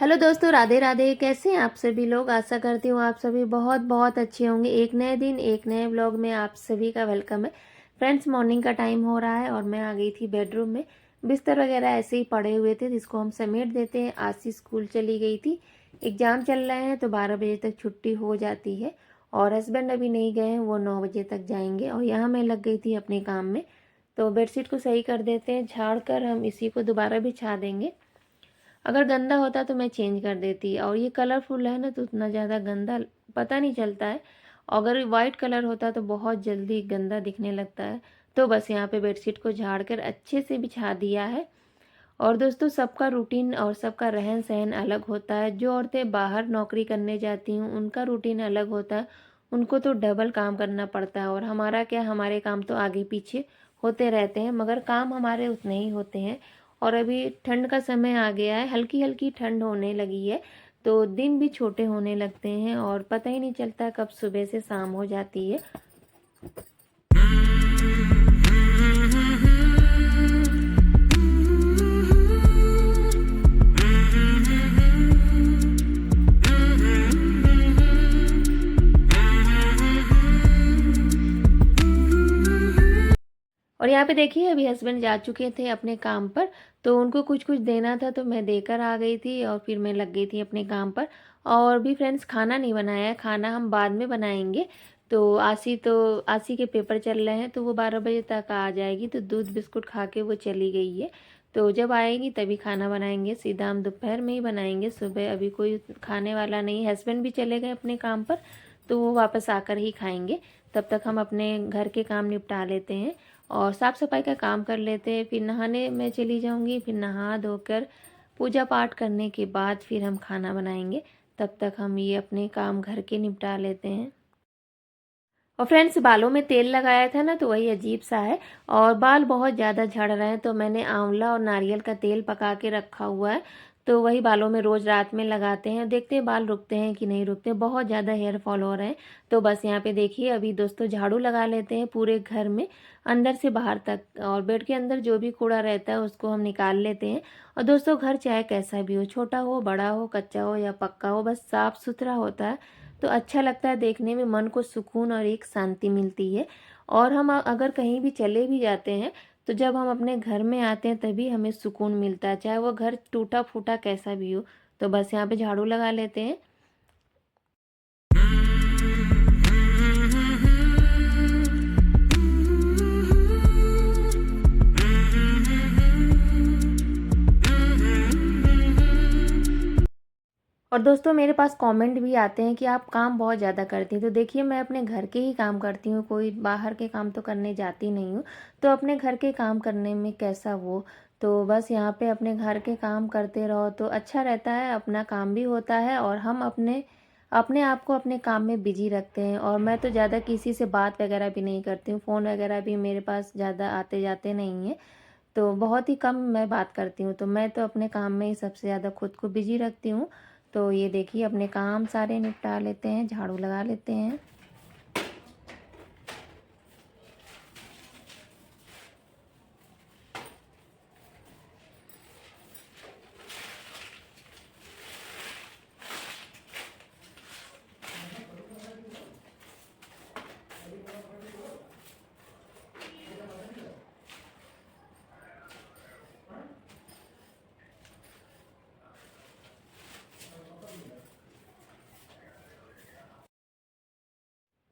Hello दोस्तों, राधे राधे। कैसे हैं आप सभी लोग? आशा करती हूँ आप सभी बहुत बहुत अच्छे होंगे। एक नए दिन एक नए व्लॉग में आप सभी का वेलकम है। फ्रेंड्स, मॉर्निंग का टाइम हो रहा है और मैं आ गई थी बेडरूम में। बिस्तर वगैरह ऐसे ही पड़े हुए थे जिसको हम समेट देते हैं। आशी स्कूल चली गई थी, एग्ज़ाम चल रहे हैं तो 12 बजे तक छुट्टी हो जाती है। और हस्बैंड अभी नहीं गए हैं, वो 9 बजे तक जाएंगे। और यहाँ मैं लग गई थी अपने काम में। तो बेडशीट को सही कर देते हैं, झाड़ कर हम इसी को दोबारा बिछा देंगे। अगर गंदा होता तो मैं चेंज कर देती, और ये कलरफुल है ना तो उतना ज़्यादा गंदा पता नहीं चलता है। अगर वाइट कलर होता तो बहुत जल्दी गंदा दिखने लगता है। तो बस यहाँ पे बेडशीट को झाड़ कर अच्छे से बिछा दिया है। और दोस्तों, सबका रूटीन और सबका रहन सहन अलग होता है। जो औरतें बाहर नौकरी करने जाती हैं उनका रूटीन अलग होता है। उनको तो डबल काम करना पड़ता है। और हमारा क्या, हमारे काम तो आगे पीछे होते रहते हैं मगर काम हमारे उतने ही होते हैं। और अभी ठंड का समय आ गया है, हल्की हल्की ठंड होने लगी है। तो दिन भी छोटे होने लगते हैं और पता ही नहीं चलता कब सुबह से शाम हो जाती है। और यहाँ पे देखिए, अभी हस्बैंड जा चुके थे अपने काम पर। तो उनको कुछ कुछ देना था तो मैं देकर आ गई थी और फिर मैं लग गई थी अपने काम पर। और भी फ्रेंड्स, खाना नहीं बनाया है, खाना हम बाद में बनाएंगे। तो आसी के पेपर चल रहे हैं तो वो 12 बजे तक आ जाएगी। तो दूध बिस्कुट खा के वो चली गई है। तो जब आएगी तभी खाना बनाएंगे। सीधा हम दोपहर में ही बनाएंगे, सुबह अभी कोई खाने वाला नहीं। हस्बैंड भी चले गए अपने काम पर, तो वो वापस आकर ही खाएंगे। तब तक हम अपने घर के काम निपटा लेते हैं और साफ़ सफाई का काम कर लेते हैं। फिर नहाने में चली जाऊंगी, फिर नहा धोकर पूजा पाठ करने के बाद फिर हम खाना बनाएंगे। तब तक हम ये अपने काम घर के निपटा लेते हैं। और फ्रेंड्स, बालों में तेल लगाया था ना तो वही अजीब सा है। और बाल बहुत ज़्यादा झड़ रहे हैं तो मैंने आंवला और नारियल का तेल पका के रखा हुआ है। तो वही बालों में रोज़ रात में लगाते हैं, देखते हैं बाल रुकते हैं कि नहीं रुकते। बहुत ज़्यादा हेयर फॉल हो रहे हैं। तो बस यहाँ पे देखिए, अभी दोस्तों झाड़ू लगा लेते हैं पूरे घर में, अंदर से बाहर तक। और बेड के अंदर जो भी कूड़ा रहता है उसको हम निकाल लेते हैं। और दोस्तों, घर चाहे कैसा भी हो, छोटा हो बड़ा हो, कच्चा हो या पक्का हो, बस साफ़ सुथरा होता है तो अच्छा लगता है देखने में। मन को सुकून और एक शांति मिलती है। और हम अगर कहीं भी चले भी जाते हैं तो जब हम अपने घर में आते हैं तभी हमें सुकून मिलता है, चाहे वो घर टूटा फूटा कैसा भी हो। तो बस यहाँ पे झाड़ू लगा लेते हैं। और दोस्तों, मेरे पास कमेंट भी आते हैं कि आप काम बहुत ज़्यादा करती हैं। तो देखिए, मैं अपने घर के ही काम करती हूँ, कोई बाहर के काम तो करने जाती नहीं हूँ। तो अपने घर के काम करने में कैसा वो, तो बस यहाँ पे अपने घर के काम करते रहो तो अच्छा रहता है। अपना काम भी होता है और हम अपने अपने आप को अपने काम में बिजी रखते हैं। और मैं तो ज़्यादा किसी से बात वगैरह भी नहीं करती हूँ, फ़ोन वगैरह भी मेरे पास ज़्यादा आते जाते नहीं हैं। तो बहुत ही कम मैं बात करती हूँ। तो मैं तो अपने काम में ही सबसे ज़्यादा खुद को बिजी रखती हूँ। तो ये देखिए, अपने काम सारे निपटा लेते हैं, झाड़ू लगा लेते हैं।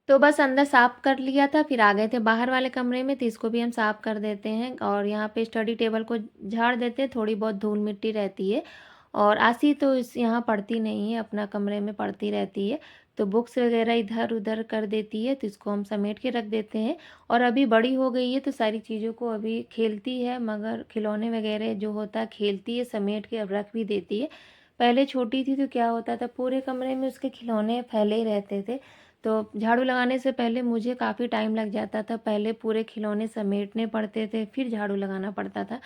तो बस अंदर साफ़ कर लिया था, फिर आ गए थे बाहर वाले कमरे में, तो इसको भी हम साफ़ कर देते हैं। और यहाँ पे स्टडी टेबल को झाड़ देते हैं, थोड़ी बहुत धूल मिट्टी रहती है। और आसी तो इस यहाँ पढ़ती नहीं है, अपना कमरे में पढ़ती रहती है। तो बुक्स वगैरह इधर उधर कर देती है, तो इसको हम समेट के रख देते हैं। और अभी बड़ी हो गई है तो सारी चीज़ों को अभी खेलती है, मगर खिलौने वगैरह जो होता है खेलती है, समेट के अब रख भी देती है। पहले छोटी थी तो क्या होता था, पूरे कमरे में उसके खिलौने फैले ही रहते थे। तो झाड़ू लगाने से पहले मुझे काफ़ी टाइम लग जाता था, पहले पूरे खिलौने समेटने पड़ते थे फिर झाड़ू लगाना पड़ता था।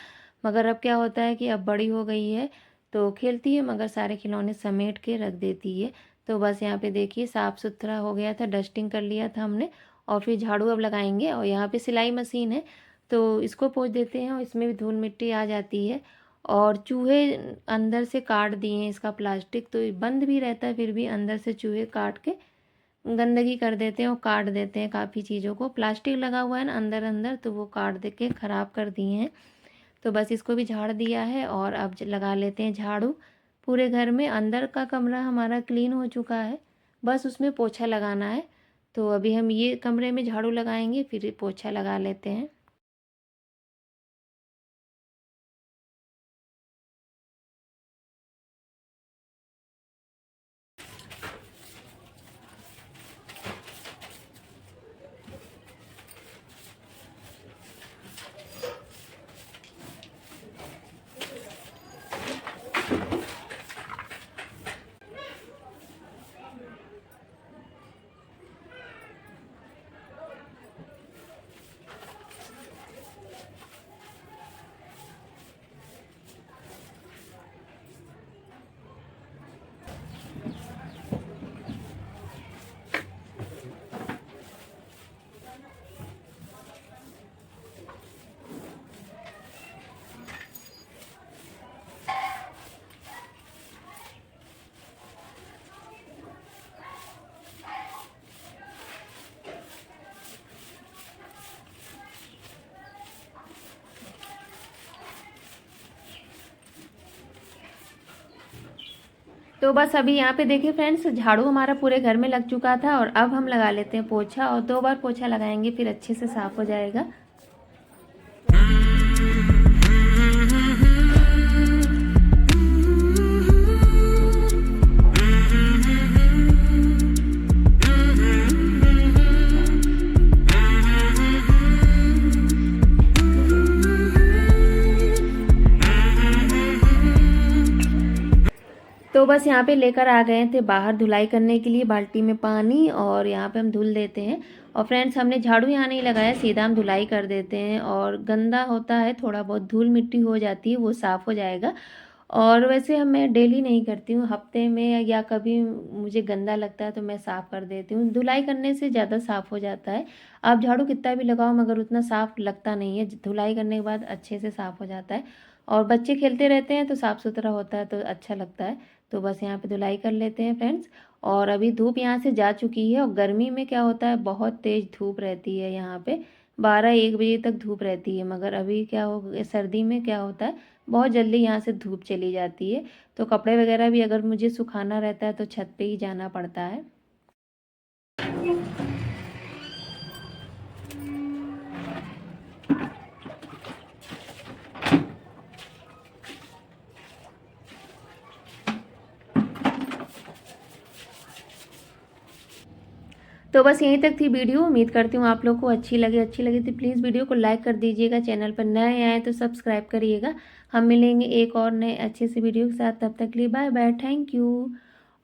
मगर अब क्या होता है कि अब बड़ी हो गई है तो खेलती है मगर सारे खिलौने समेट के रख देती है। तो बस यहाँ पे देखिए, साफ़ सुथरा हो गया था, डस्टिंग कर लिया था हमने। और फिर झाड़ू अब लगाएंगे। और यहाँ पे सिलाई मशीन है तो इसको पोंछ देते हैं और इसमें भी धूल मिट्टी आ जाती है। और चूहे अंदर से काट दिए हैं इसका प्लास्टिक, तो बंद भी रहता है फिर भी अंदर से चूहे काट के गंदगी कर देते हैं और काट देते हैं काफ़ी चीज़ों को। प्लास्टिक लगा हुआ है ना अंदर अंदर, तो वो काट दे के ख़राब कर दिए हैं। तो बस इसको भी झाड़ दिया है और अब लगा लेते हैं झाड़ू पूरे घर में। अंदर का कमरा हमारा क्लीन हो चुका है, बस उसमें पोछा लगाना है। तो अभी हम ये कमरे में झाड़ू लगाएंगे, फिर पोछा लगा लेते हैं। तो बस अभी यहाँ पे देखिए फ्रेंड्स, झाड़ू हमारा पूरे घर में लग चुका था और अब हम लगा लेते हैं पोछा, और 2 बार पोछा लगाएंगे फिर अच्छे से साफ़ हो जाएगा। तो बस यहाँ पे लेकर आ गए थे बाहर धुलाई करने के लिए बाल्टी में पानी, और यहाँ पे हम धुल देते हैं। और फ्रेंड्स, हमने झाड़ू यहाँ नहीं लगाया, सीधा हम धुलाई कर देते हैं। और गंदा होता है, थोड़ा बहुत धूल मिट्टी हो जाती है, वो साफ़ हो जाएगा। और वैसे हम मैं डेली नहीं करती हूँ, हफ्ते में या कभी मुझे गंदा लगता है तो मैं साफ़ कर देती हूँ। धुलाई करने से ज़्यादा साफ़ हो जाता है। आप झाड़ू कितना भी लगाओ मगर उतना साफ़ लगता नहीं है, धुलाई करने के बाद अच्छे से साफ़ हो जाता है। और बच्चे खेलते रहते हैं तो साफ़ सुथरा होता है तो अच्छा लगता है। तो बस यहाँ पे धुलाई कर लेते हैं फ्रेंड्स। और अभी धूप यहाँ से जा चुकी है, और गर्मी में क्या होता है बहुत तेज़ धूप रहती है यहाँ पे, 12-1 बजे तक धूप रहती है। मगर अभी क्या हो, सर्दी में क्या होता है बहुत जल्दी यहाँ से धूप चली जाती है। तो कपड़े वगैरह भी अगर मुझे सुखाना रहता है तो छत पे ही जाना पड़ता है। तो बस यहीं तक थी वीडियो। उम्मीद करती हूँ आप लोग को अच्छी लगी तो प्लीज़ वीडियो को लाइक कर दीजिएगा। चैनल पर नए आए तो सब्सक्राइब करिएगा। हम मिलेंगे एक और नए अच्छे से वीडियो के साथ, तब तक के लिए बाय बाय, थैंक यू।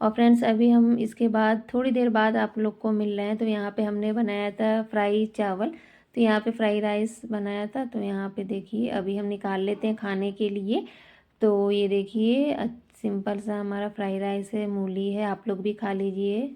और फ्रेंड्स, अभी हम इसके बाद थोड़ी देर बाद आप लोग को मिल रहे हैं। तो यहाँ पे हमने बनाया था फ्राई चावल, तो यहाँ पे फ्राई राइस बनाया था। तो यहाँ पे देखिए अभी हम निकाल लेते हैं खाने के लिए। तो ये देखिए सिंपल सा हमारा फ्राई राइस है, मूली है, आप लोग भी खा लीजिए।